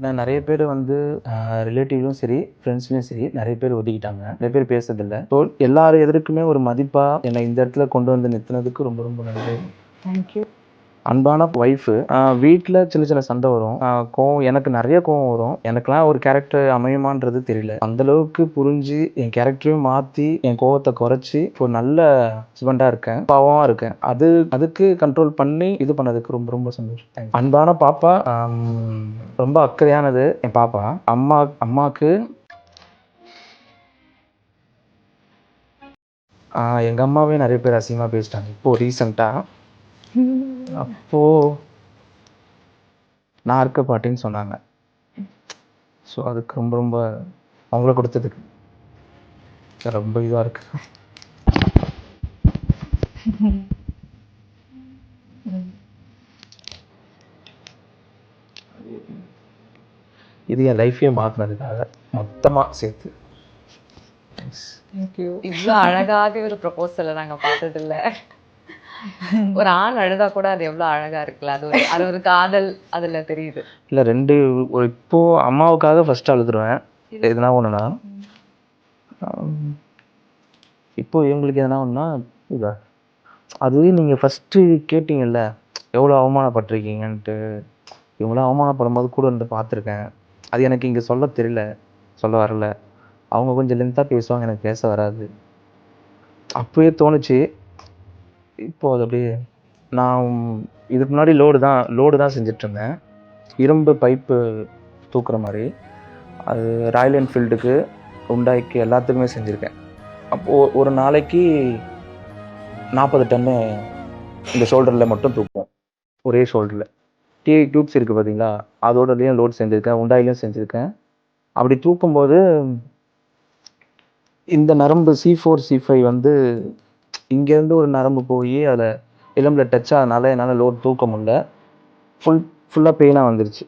நான் நெறைய பேர் வந்து ரிலேட்டிவ்லயும் சரி, ஃப்ரெண்ட்ஸ்லயும் சரி நெறைய பேர் ஒதுக்கிட்டாங்க. நெறைய பேர் பேசுறதில்ல. ஸோ எல்லார் எதிர்க்குமே ஒரு மதிப்பா என்னை இந்த இடத்துல கொண்டு வந்து நிறுத்துனதுக்கு ரொம்ப ரொம்ப நன்றி. தேங்க்யூ. அன்பான ஒய்ஃபு. வீட்ல சின்ன சின்ன சண்டை வரும். கோவம் எனக்கு நெறைய கோவம் வரும். எனக்கெல்லாம் ஒரு கேரக்டர் அமையுமான்றது தெரியல. அந்த அளவுக்கு புரிஞ்சு என் கேரக்டரையும் மாத்தி, என் கோவத்த குறைச்சு, ஒரு நல்ல ஹஸ்பண்டா இருக்கேன். அப்பாவா இருக்கேன். அதுக்கு கண்ட்ரோல் பண்ணி இது பண்ணதுக்கு ரொம்ப ரொம்ப சந்தோஷம். தேங்க்ஸ். அன்பான பாப்பா. ரொம்ப அக்கறையானது என் பாப்பா. அம்மாக்கு எங்க அம்மாவே நெறைய பேர் அசிங்கமா பேசிட்டாங்க. இப்போ ரீசென்ட்டா. அப்போ நான் இருக்க பாட்டின்னு சொன்னாங்க. ஸோ அதுக்கு ரொம்ப ரொம்ப அவங்கள கொடுத்ததுக்கு ரொம்ப இதுவாக இருக்கு. இது என் லைஃபையே மாற்றினதுக்காக மொத்தமாக சேர்த்து. தேங்க்யூ. இவ்வளோ அழகாக ஒரு ப்ரப்போசலை நாங்கள் பார்த்ததில்ல. ஒரு ஆண் அழுதா கூட அது எவ்வளோ அழகா இருக்குல்ல. அது ஒரு காதல் அதில் தெரியுது. இல்லை இப்போ அம்மாவுக்காக ஃபர்ஸ்ட் அழுதுருவேன் எதுனா ஒன்றுனா. இப்போ இவங்களுக்கு எதனா ஒன்றுனா இதா அதுவே நீங்கள் ஃபஸ்ட்டு கேட்டிங்கல்ல எவ்வளோ அவமானப்பட்டிருக்கீங்கன்ட்டு. இவங்களாம் அவமானப்படும் போது கூட இருந்து பார்த்துருக்கேன். அது எனக்கு இங்கே சொல்ல தெரியல, சொல்ல வரல. அவங்க கொஞ்சம் லென்த்தாக பேசுவாங்க, எனக்கு பேச வராது. அப்போயே தோணுச்சு. இப்போ அது அப்படியே நான் இதுக்கு முன்னாடி லோடு தான் செஞ்சிட்ருந்தேன். இரும்பு பைப்பு தூக்குற மாதிரி. அது ராயல் என்ஃபீல்டுக்கு, உண்டாய்க்கு எல்லாத்துக்குமே செஞ்சுருக்கேன். அப்போது ஒரு நாளைக்கு 40 டன்னு இந்த ஷோல்டரில் மட்டும் தூக்குவோம். ஒரே ஷோல்டரில். டியூப்ஸ் இருக்குது பார்த்தீங்களா, அதோடலையும் லோட் செஞ்சுருக்கேன், உண்டாயிலையும் செஞ்சுருக்கேன். அப்படி தூக்கும்போது இந்த நரம்பு C4 C5 வந்து இங்கேருந்து ஒரு நரம்பு போய் அதில் எலும்பில் டச் ஆனதுனால என்னால் லோட் தூக்க முடியல. ஃபுல்லாக பெயினாக வந்துருச்சு.